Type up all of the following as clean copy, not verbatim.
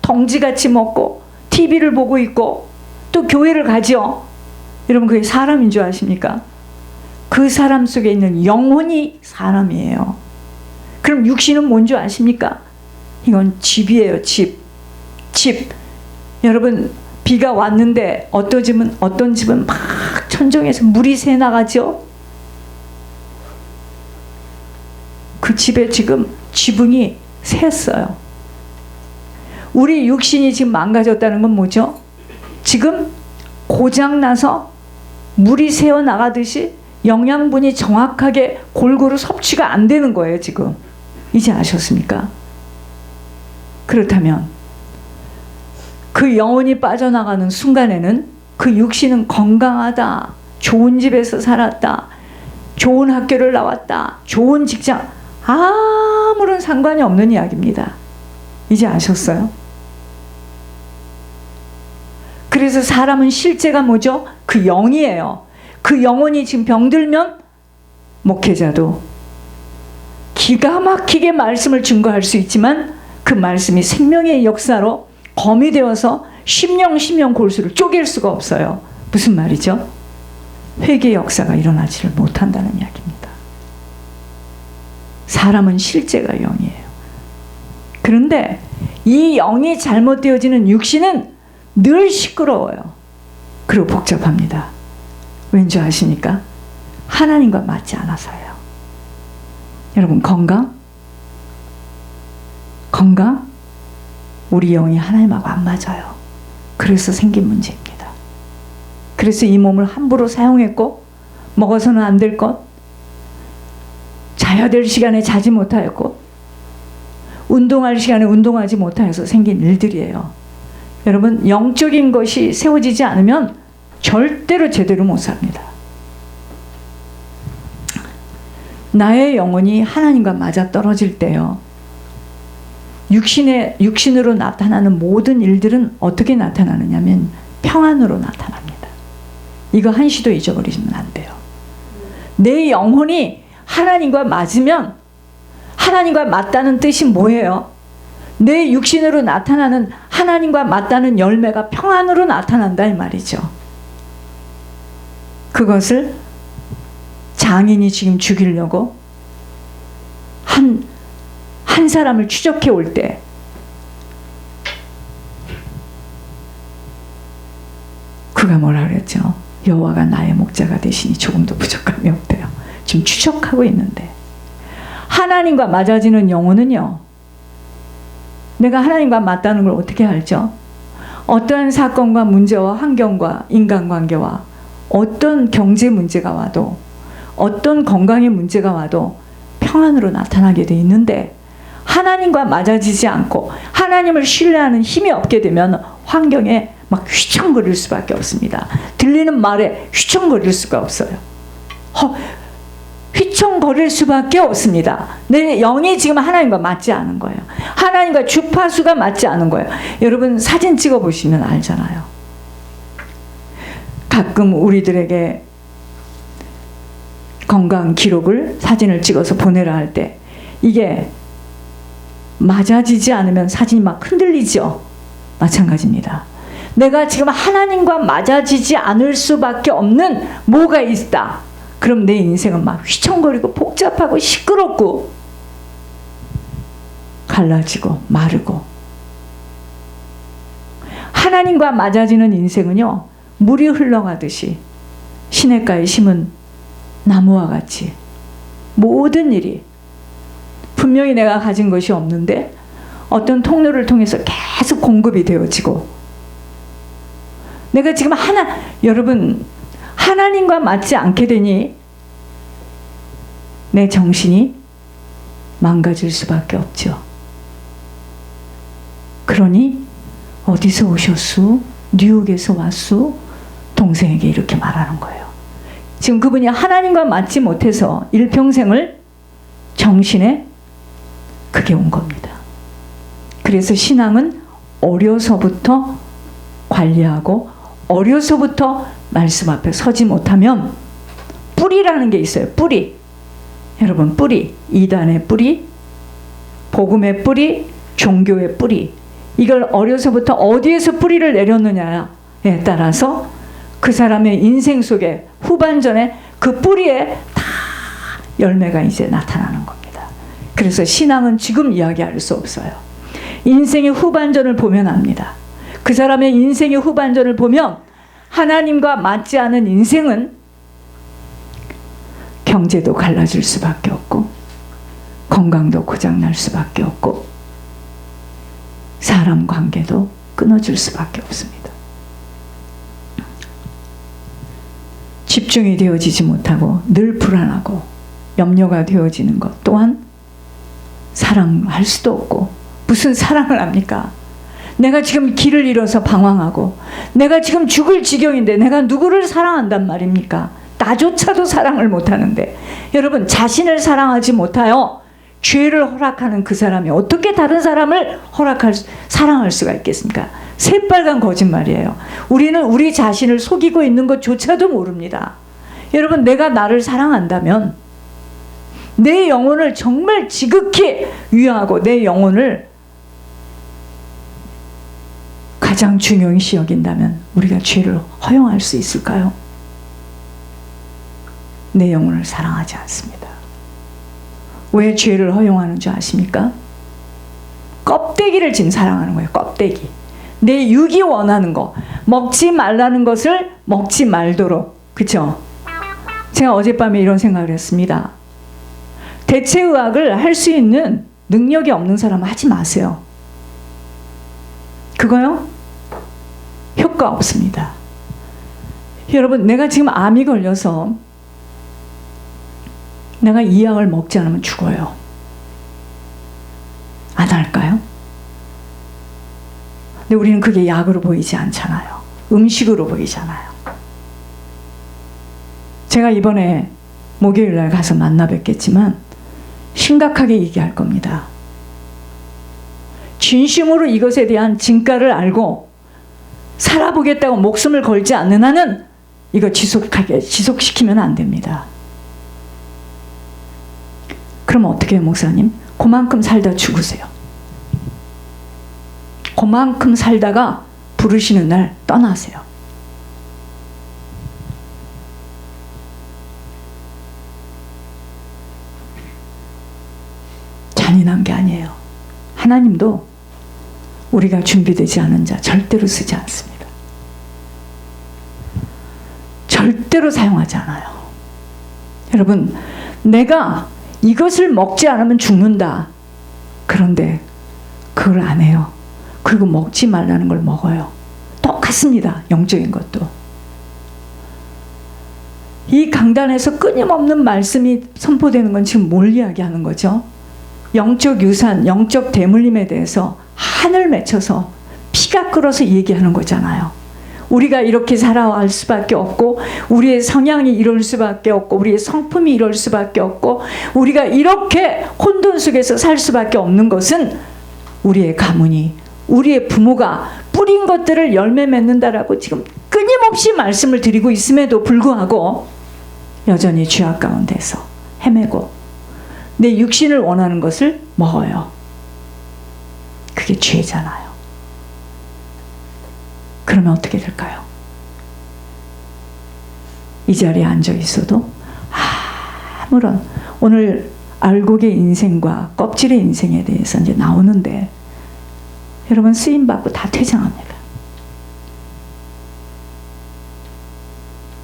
덩지같이 먹고 TV를 보고 있고 또 교회를 가죠. 여러분 그게 사람인 줄 아십니까? 그 사람 속에 있는 영혼이 사람이에요. 그럼 육신은 뭔 줄 아십니까? 이건 집이에요. 집. 여러분 비가 왔는데 어떤 집은 막 천정에서 물이 새 나가죠. 그 집에 지금 지붕이 샜어요. 우리 육신이 지금 망가졌다는 건 뭐죠? 지금 고장나서 물이 새어 나가듯이 영양분이 정확하게 골고루 섭취가 안 되는 거예요. 지금 이제 아셨습니까? 그렇다면 그 영혼이 빠져나가는 순간에는 그 육신은 건강하다, 좋은 집에서 살았다, 좋은 학교를 나왔다, 좋은 직장, 아무런 상관이 없는 이야기입니다. 이제 아셨어요? 그래서 사람은 실제가 뭐죠? 그 영이에요. 그 영혼이 지금 병들면 목회자도 기가 막히게 말씀을 증거할 수 있지만 그 말씀이 생명의 역사로 검이 되어서 심령 골수를 쪼갤 수가 없어요. 무슨 말이죠? 회개 역사가 일어나지를 못한다는 이야기입니다. 사람은 실제가 영이에요. 그런데 이 영이 잘못되어지는 육신은 늘 시끄러워요. 그리고 복잡합니다. 왠지 아십니까? 하나님과 맞지 않아서요. 여러분 건강? 우리 영이 하나님하고 안 맞아요. 그래서 생긴 문제입니다. 그래서 이 몸을 함부로 사용했고 먹어서는 안 될 것, 자야 될 시간에 자지 못하였고 운동할 시간에 운동하지 못하여서 생긴 일들이에요. 여러분 영적인 것이 세워지지 않으면 절대로 제대로 못 삽니다. 나의 영혼이 하나님과 맞아떨어질 때요, 육신으로 나타나는 모든 일들은 어떻게 나타나느냐면 평안으로 나타납니다. 이거 한시도 잊어버리시면 안 돼요. 내 영혼이 하나님과 맞으면, 하나님과 맞다는 뜻이 뭐예요? 내 육신으로 나타나는 하나님과 맞다는 열매가 평안으로 나타난다 이 말이죠. 그것을 장인이 지금 죽이려고 한 사람을 추적해 올 때 그가 뭐라 그랬죠? 여호와가 나의 목자가 되시니 조금도 부족함이 없대요. 지금 추적하고 있는데 하나님과 맞아지는 영혼은요, 내가 하나님과 맞다는 걸 어떻게 알죠? 어떠한 사건과 문제와 환경과 인간관계와 어떤 경제 문제가 와도 어떤 건강의 문제가 와도 평안으로 나타나게 돼 있는데, 하나님과 맞아지지 않고 하나님을 신뢰하는 힘이 없게 되면 환경에 막 휘청거릴 수밖에 없습니다. 들리는 말에 휘청거릴 수가 없어요. 휘청거릴 수밖에 없습니다. 내 영이 지금 하나님과 맞지 않은 거예요. 하나님과 주파수가 맞지 않은 거예요. 여러분 사진 찍어 보시면 알잖아요. 가끔 우리들에게 건강 기록을 사진을 찍어서 보내라 할 때 이게 맞아지지 않으면 사진이 막 흔들리죠. 마찬가지입니다. 내가 지금 하나님과 맞아지지 않을 수밖에 없는 뭐가 있다. 그럼 내 인생은 막 휘청거리고 복잡하고 시끄럽고 갈라지고 마르고. 하나님과 맞아지는 인생은요, 물이 흘러가듯이 시냇가에 심은 나무와 같이 모든 일이, 분명히 내가 가진 것이 없는데 어떤 통로를 통해서 계속 공급이 되어지고, 내가 지금 여러분 하나님과 맞지 않게 되니 내 정신이 망가질 수밖에 없죠. 그러니 어디서 오셨수? 뉴욕에서 왔수? 동생에게 이렇게 말하는 거예요. 지금 그분이 하나님과 맞지 못해서 일평생을 정신에 그게 온 겁니다. 그래서 신앙은 어려서부터 관리하고 어려서부터 말씀 앞에 서지 못하면 뿌리라는 게 있어요. 뿌리. 여러분 뿌리. 이단의 뿌리, 복음의 뿌리, 종교의 뿌리. 이걸 어려서부터 어디에서 뿌리를 내렸느냐에 따라서 그 사람의 인생 속에 후반전에 그 뿌리에 다 열매가 이제 나타나는 겁니다. 그래서 신앙은 지금 이야기할 수 없어요. 인생의 후반전을 보면 압니다. 그 사람의 인생의 후반전을 보면 하나님과 맞지 않은 인생은 경제도 갈라질 수밖에 없고 건강도 고장날 수밖에 없고 사람 관계도 끊어질 수밖에 없습니다. 집중이 되어지지 못하고 늘 불안하고 염려가 되어지는 것 또한 사랑할 수도 없고 무슨 사랑을 합니까? 내가 지금 길을 잃어서 방황하고 내가 지금 죽을 지경인데 내가 누구를 사랑한단 말입니까? 나조차도 사랑을 못하는데 여러분 자신을 사랑하지 못하여 죄를 허락하는 그 사람이 어떻게 다른 사람을 사랑할 수가 있겠습니까? 새빨간 거짓말이에요. 우리는 우리 자신을 속이고 있는 것조차도 모릅니다. 여러분 내가 나를 사랑한다면 내 영혼을 정말 지극히 위하고 내 영혼을 가장 중요시 여긴다면 우리가 죄를 허용할 수 있을까요? 내 영혼을 사랑하지 않습니다. 왜 죄를 허용하는 줄 아십니까? 껍데기를 지금 사랑하는 거예요. 껍데기. 내 육이 원하는 거. 먹지 말라는 것을 먹지 말도록. 그렇죠? 제가 어젯밤에 이런 생각을 했습니다. 대체의학을 할 수 있는 능력이 없는 사람은 하지 마세요. 그거요? 효과 없습니다. 여러분 내가 지금 암이 걸려서 내가 이 약을 먹지 않으면 죽어요. 안 할까요? 근데 우리는 그게 약으로 보이지 않잖아요. 음식으로 보이잖아요. 제가 이번에 목요일날 가서 만나 뵙겠지만 심각하게 얘기할 겁니다. 진심으로 이것에 대한 진가를 알고 살아보겠다고 목숨을 걸지 않는 한은 이거 지속시키면 안 됩니다. 그럼 어떻게 해요, 목사님? 그만큼 살다 죽으세요. 그만큼 살다가 부르시는 날 떠나세요. 잔인한 게 아니에요. 하나님도 우리가 준비되지 않은 자 절대로 쓰지 않습니다. 절대로 사용하지 않아요. 여러분, 내가 이것을 먹지 않으면 죽는다. 그런데 그걸 안 해요. 그리고 먹지 말라는 걸 먹어요. 똑같습니다. 영적인 것도. 이 강단에서 끊임없는 말씀이 선포되는 건 지금 뭘 이야기하는 거죠? 영적 유산, 영적 대물림에 대해서 한을 맺혀서 피가 끓어서 얘기하는 거잖아요. 우리가 이렇게 살아갈 수밖에 없고 우리의 성향이 이럴 수밖에 없고 우리의 성품이 이럴 수밖에 없고 우리가 이렇게 혼돈 속에서 살 수밖에 없는 것은 우리의 가문이 우리의 부모가 뿌린 것들을 열매 맺는다라고 지금 끊임없이 말씀을 드리고 있음에도 불구하고 여전히 죄악 가운데서 헤매고 내 육신을 원하는 것을 먹어요. 그게 죄잖아요. 그러면 어떻게 될까요? 이 자리에 앉아 있어도 아무런 오늘 알곡의 인생과 껍질의 인생에 대해서 이제 나오는데 여러분 쓰임받고 다 퇴장합니다.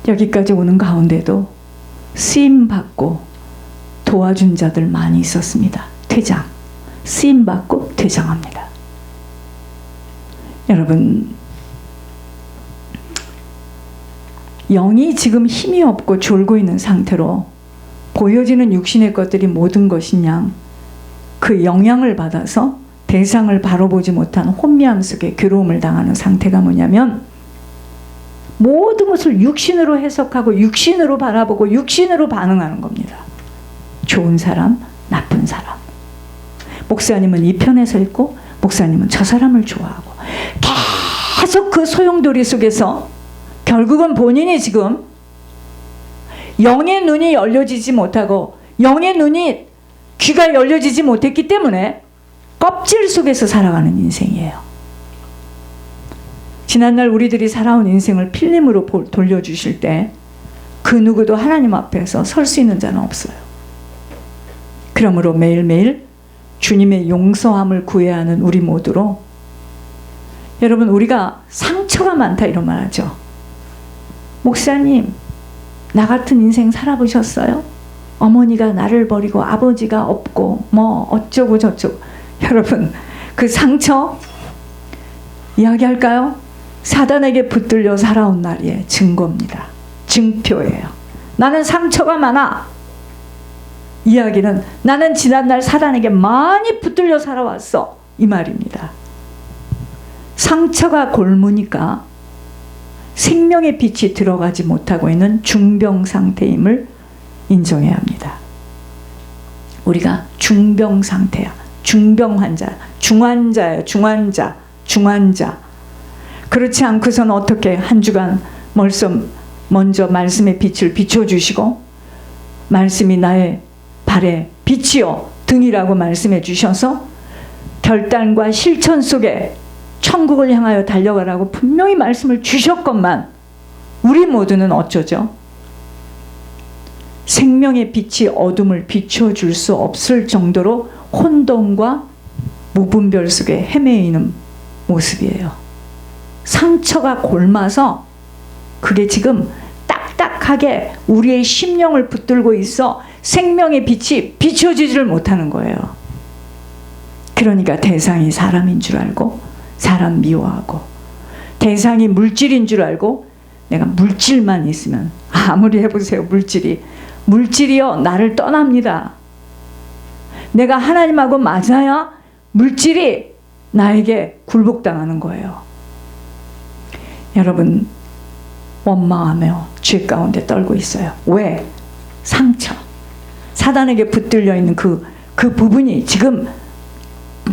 여기까지 오는 가운데도 쓰임받고 도와준 자들 많이 있었습니다. 퇴장. 쓰임받고 퇴장합니다. 여러분 영이 지금 힘이 없고 졸고 있는 상태로 보여지는 육신의 것들이 모든 것이냐 그 영향을 받아서 대상을 바로 보지 못한 혼미함 속에 괴로움을 당하는 상태가 뭐냐면 모든 것을 육신으로 해석하고 육신으로 바라보고 육신으로 반응하는 겁니다. 좋은 사람, 나쁜 사람. 목사님은 이 편에 서 있고 목사님은 저 사람을 좋아하고 계속 그 소용돌이 속에서 결국은 본인이 지금 영의 눈이 열려지지 못하고 영의 눈이 귀가 열려지지 못했기 때문에 껍질 속에서 살아가는 인생이에요. 지난날 우리들이 살아온 인생을 필름으로 돌려주실 때 그 누구도 하나님 앞에서 설 수 있는 자는 없어요. 그러므로 매일매일 주님의 용서함을 구해야 하는 우리 모두로, 여러분, 우리가 상처가 많다 이런 말 하죠. 목사님, 나 같은 인생 살아보셨어요? 어머니가 나를 버리고 아버지가 없고 뭐 어쩌고 저쩌고. 여러분, 그 상처 이야기할까요? 사단에게 붙들려 살아온 날의 증거입니다. 증표예요. 나는 상처가 많아. 이야기는 나는 지난날 사단에게 많이 붙들려 살아왔어, 이 말입니다. 상처가 골무니까 생명의 빛이 들어가지 못하고 있는 중병 상태임을 인정해야 합니다. 우리가 중병 상태야. 중병 환자, 중환자예요. 중환자. 그렇지 않고선 어떻게 한 주간 먼저 말씀의 빛을 비춰주시고, 말씀이 나의 발에 빛이요 등이라고 말씀해 주셔서 결단과 실천 속에 천국을 향하여 달려가라고 분명히 말씀을 주셨건만, 우리 모두는 어쩌죠? 생명의 빛이 어둠을 비춰줄 수 없을 정도로 혼돈과 무분별 속에 헤매이는 모습이에요. 상처가 골마서 그게 지금 딱딱하게 우리의 심령을 붙들고 있어 생명의 빛이 비춰지지를 못하는 거예요. 그러니까 대상이 사람인 줄 알고 사람 미워하고, 대상이 물질인 줄 알고 내가 물질만 있으면, 아무리 해보세요, 물질이요 나를 떠납니다. 내가 하나님하고 맞아야 물질이 나에게 굴복당하는 거예요. 여러분, 원망하며 죄 가운데 떨고 있어요. 왜? 상처. 사단에게 붙들려 있는 그 부분이 지금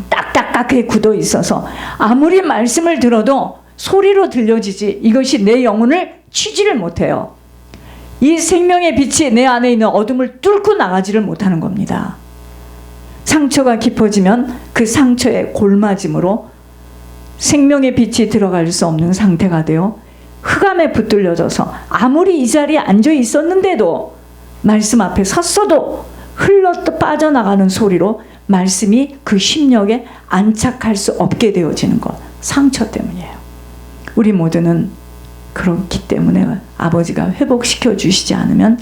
딱딱하게 굳어 있어서 아무리 말씀을 들어도 소리로 들려지지 이것이 내 영혼을 치지를 못해요. 이 생명의 빛이 내 안에 있는 어둠을 뚫고 나가지를 못하는 겁니다. 상처가 깊어지면 그 상처의 골마짐으로 생명의 빛이 들어갈 수 없는 상태가 되어 흑암에 붙들려져서 아무리 이 자리에 앉아 있었는데도, 말씀 앞에 섰어도 흘러 빠져나가는 소리로 말씀이 그 심령에 안착할 수 없게 되어지는 것, 상처 때문이에요. 우리 모두는 그렇기 때문에 아버지가 회복시켜 주시지 않으면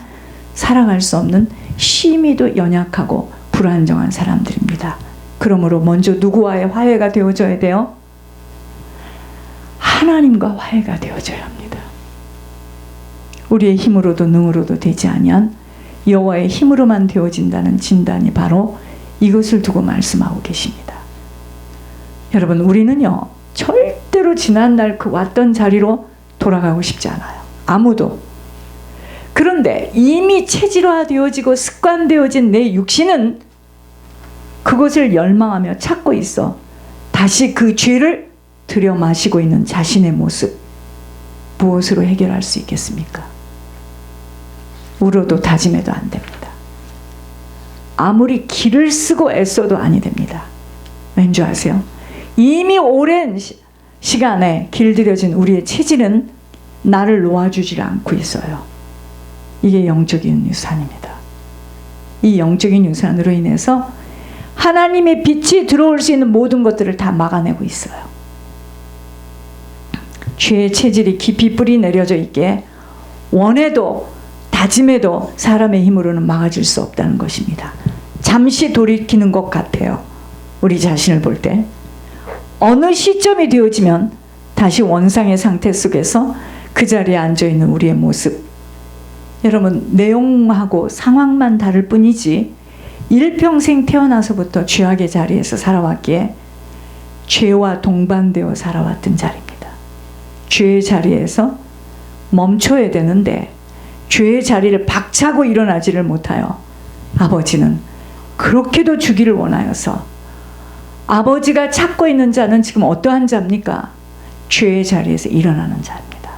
살아갈 수 없는 심히도 연약하고 불안정한 사람들입니다. 그러므로 먼저 누구와의 화해가 되어져야 돼요? 하나님과 화해가 되어져야 합니다. 우리의 힘으로도 능으로도 되지 아니한 여호와의 힘으로만 되어진다는 진단이 바로 이것을 두고 말씀하고 계십니다. 여러분, 우리는요 절대로 지난날 그 왔던 자리로 돌아가고 싶지 않아요. 아무도. 그런데 이미 체질화되어지고 습관되어진 내 육신은 그것을 열망하며 찾고 있어 다시 그 죄를 들여 마시고 있는 자신의 모습, 무엇으로 해결할 수 있겠습니까? 울어도 다짐해도 안 됩니다. 아무리 기를 쓰고 애써도 아니 됩니다. 왠지 아세요? 이미 오랜 시간에 길들여진 우리의 체질은 나를 놓아주질 않고 있어요. 이게 영적인 유산입니다. 이 영적인 유산으로 인해서 하나님의 빛이 들어올 수 있는 모든 것들을 다 막아내고 있어요. 죄의 체질이 깊이 뿌리 내려져 있기에 원해도 다짐해도 사람의 힘으로는 막아줄 수 없다는 것입니다. 잠시 돌이키는 것 같아요. 우리 자신을 볼 때 어느 시점이 되어지면 다시 원상의 상태 속에서 그 자리에 앉아있는 우리의 모습, 여러분, 내용하고 상황만 다를 뿐이지 일평생 태어나서부터 죄악의 자리에서 살아왔기에 죄와 동반되어 살아왔던 자리입니다. 죄의 자리에서 멈춰야 되는데 죄의 자리를 박차고 일어나지를 못하여 아버지는 그렇게도 주기를 원하여서, 아버지가 찾고 있는 자는 지금 어떠한 자입니까? 죄의 자리에서 일어나는 자입니다.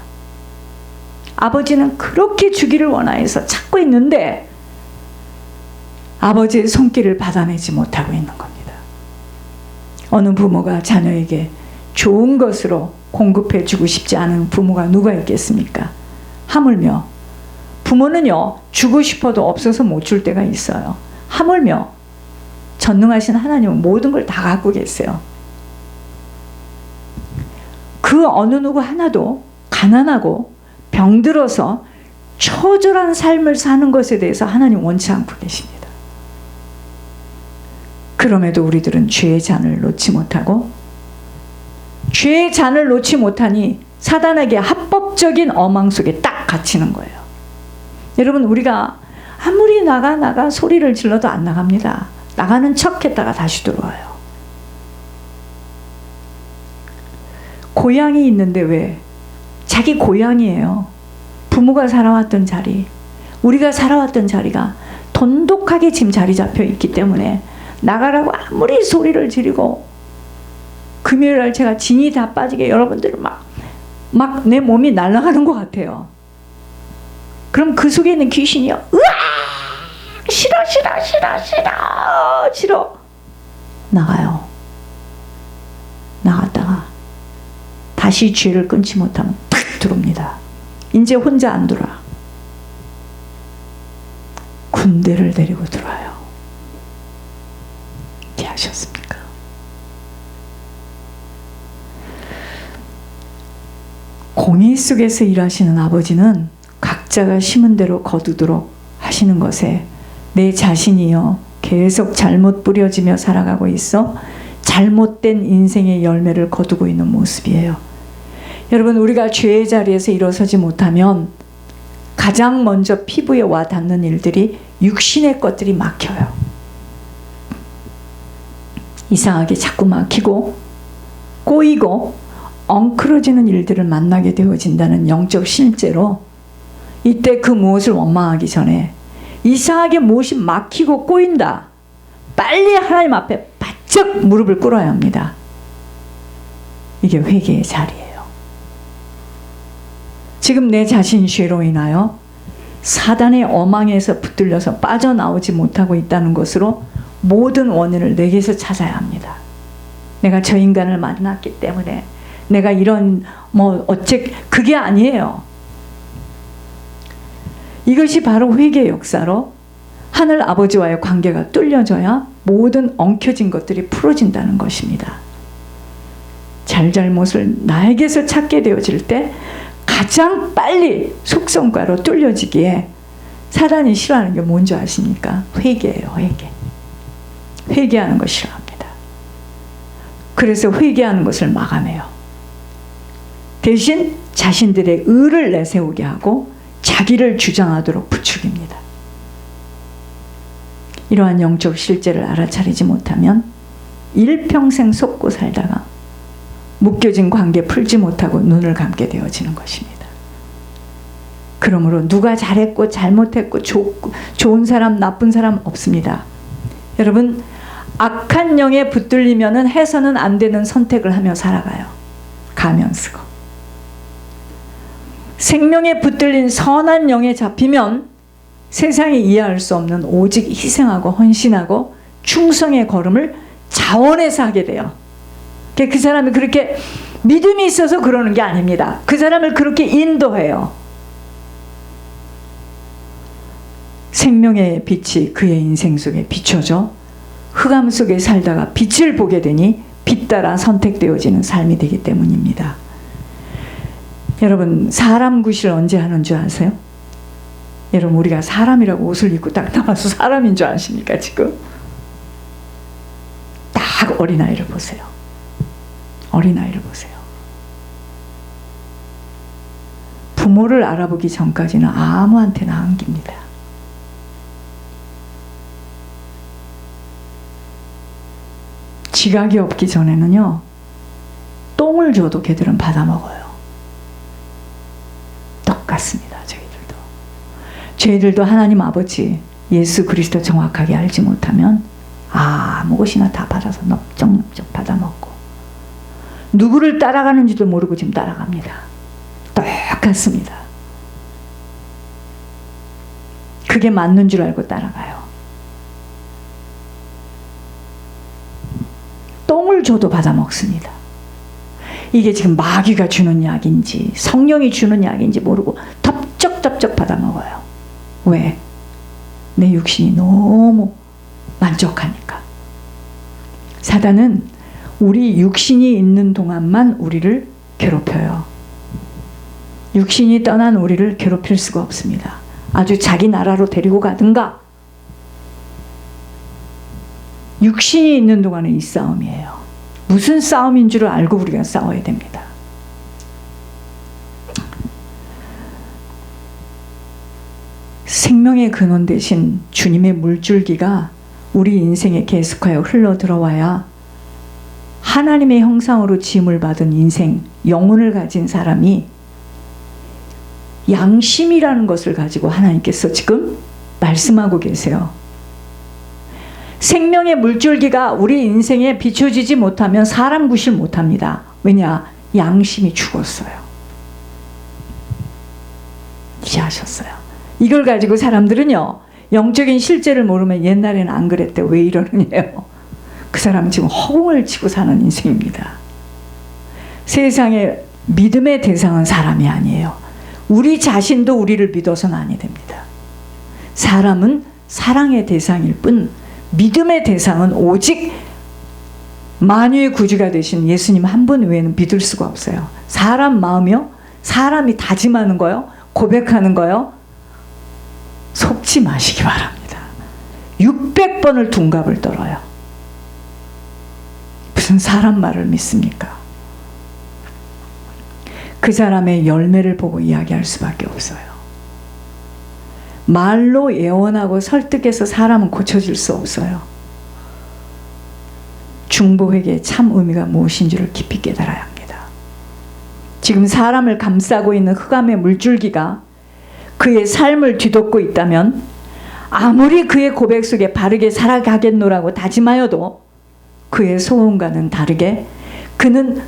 아버지는 그렇게 주기를 원하여서 찾고 있는데 아버지의 손길을 받아내지 못하고 있는 겁니다. 어느 부모가 자녀에게 좋은 것으로 공급해 주고 싶지 않은 부모가 누가 있겠습니까? 하물며 부모는요, 주고 싶어도 없어서 못 줄 때가 있어요. 하물며 전능하신 하나님은 모든 걸 다 갖고 계세요. 그 어느 누구 하나도 가난하고 병들어서 처절한 삶을 사는 것에 대해서 하나님 원치 않고 계십니다. 그럼에도 우리들은 죄의 잔을 놓지 못하고, 죄의 잔을 놓지 못하니 사단에게 합법적인 어망 속에 딱 갇히는 거예요. 여러분, 우리가 아무리 나가 소리를 질러도 안 나갑니다. 나가는 척 했다가 다시 들어와요. 고향이 있는데 왜? 자기 고향이에요. 부모가 살아왔던 자리, 우리가 살아왔던 자리가 돈독하게 지금 자리 잡혀 있기 때문에 나가라고 아무리 소리를 지르고, 금요일날 제가 진이 다 빠지게 여러분들은 막 내 몸이 날아가는 것 같아요. 그럼 그 속에 있는 귀신이요, 으아! 싫어 나가요. 나갔다가 다시 죄를 끊지 못하면 탁 들어옵니다. 이제 혼자 안 들어와. 군대를 데리고 들어와요. 이해하셨습니까? 공의 속에서 일하시는 아버지는 각자가 심은 대로 거두도록 하시는 것에 내 자신이요 계속 잘못 뿌려지며 살아가고 있어 잘못된 인생의 열매를 거두고 있는 모습이에요. 여러분, 우리가 죄의 자리에서 일어서지 못하면 가장 먼저 피부에 와 닿는 일들이 육신의 것들이 막혀요. 이상하게 자꾸 막히고 꼬이고 엉클어지는 일들을 만나게 되어진다는 영적 실제로, 이때 그 무엇을 원망하기 전에 이상하게 무엇이 막히고 꼬인다, 빨리 하나님 앞에 바짝 무릎을 꿇어야 합니다. 이게 회개의 자리예요. 지금 내 자신 죄로 인하여 사단의 어망에서 붙들려서 빠져나오지 못하고 있다는 것으로 모든 원인을 내게서 찾아야 합니다. 내가 저 인간을 만났기 때문에 내가 이런 그게 아니에요. 이것이 바로 회개의 역사로 하늘 아버지와의 관계가 뚫려져야 모든 엉켜진 것들이 풀어진다는 것입니다. 잘잘못을 나에게서 찾게 되어질 때 가장 빨리 속성과로 뚫려지기에 사단이 싫어하는 게 뭔지 아십니까? 회개예요. 회개하는 거 싫어합니다. 그래서 회개하는 것을 막아내요. 대신 자신들의 의를 내세우게 하고 자기를 주장하도록 부추깁니다. 이러한 영적 실제를 알아차리지 못하면 일평생 속고 살다가 묶여진 관계 풀지 못하고 눈을 감게 되어지는 것입니다. 그러므로 누가 잘했고 잘못했고 좋은 사람 나쁜 사람 없습니다. 여러분, 악한 영에 붙들리면은 해서는 안 되는 선택을 하며 살아가요. 가면 쓰고. 생명에 붙들린 선한 영에 잡히면 세상이 이해할 수 없는 오직 희생하고 헌신하고 충성의 걸음을 자원해서 하게 돼요. 그 사람이 그렇게 믿음이 있어서 그러는 게 아닙니다. 그 사람을 그렇게 인도해요. 생명의 빛이 그의 인생 속에 비춰져 흑암 속에 살다가 빛을 보게 되니 빛 따라 선택되어지는 삶이 되기 때문입니다. 여러분, 사람 구실 언제 하는 줄 아세요? 여러분, 우리가 사람이라고 옷을 입고 딱 나와서 사람인 줄 아십니까? 지금 딱 어린아이를 보세요. 어린아이를 보세요. 부모를 알아보기 전까지는 아무한테나 안깁니다. 지각이 없기 전에는요, 똥을 줘도 걔들은 받아먹어요. 똑같습니다. 저희들도 하나님 아버지 예수 그리스도 정확하게 알지 못하면 아무 것이나 다 받아서 넓적넓적 받아먹고, 누구를 따라가는지도 모르고 지금 따라갑니다. 똑같습니다. 그게 맞는 줄 알고 따라가요. 똥을 줘도 받아먹습니다. 이게 지금 마귀가 주는 약인지 성령이 주는 약인지 모르고 덥적덥적 받아먹어요. 왜? 내 육신이 너무 만족하니까. 사단은 우리 육신이 있는 동안만 우리를 괴롭혀요. 육신이 떠난 우리를 괴롭힐 수가 없습니다. 아주 자기 나라로 데리고 가든가. 육신이 있는 동안은 이 싸움이에요. 무슨 싸움인 줄 알고 우리가 싸워야 됩니다. 생명의 근원 대신 주님의 물줄기가 우리 인생에 계속하여 흘러 들어와야 하나님의 형상으로 지음을 받은 인생, 영혼을 가진 사람이 양심이라는 것을 가지고 하나님께서 지금 말씀하고 계세요. 생명의 물줄기가 우리 인생에 비춰지지 못하면 사람 구실 못합니다. 왜냐? 양심이 죽었어요. 이해하셨어요? 이걸 가지고 사람들은요, 영적인 실제를 모르면 옛날에는 안 그랬대. 왜 이러느냐요? 그 사람은 지금 허공을 치고 사는 인생입니다. 세상에 믿음의 대상은 사람이 아니에요. 우리 자신도 우리를 믿어서는 아니 됩니다. 사람은 사랑의 대상일 뿐 믿음의 대상은 오직 만유의 구주가 되신 예수님 한 분 외에는 믿을 수가 없어요. 사람 마음이요? 사람이 다짐하는 거요? 고백하는 거요? 속지 마시기 바랍니다. 600번을 둔갑을 떨어요. 무슨 사람 말을 믿습니까? 그 사람의 열매를 보고 이야기할 수밖에 없어요. 말로 예언하고 설득해서 사람은 고쳐질 수 없어요. 중보회개의 참 의미가 무엇인지를 깊이 깨달아야 합니다. 지금 사람을 감싸고 있는 흑암의 물줄기가 그의 삶을 뒤덮고 있다면 아무리 그의 고백 속에 바르게 살아가겠노라고 다짐하여도 그의 소원과는 다르게 그는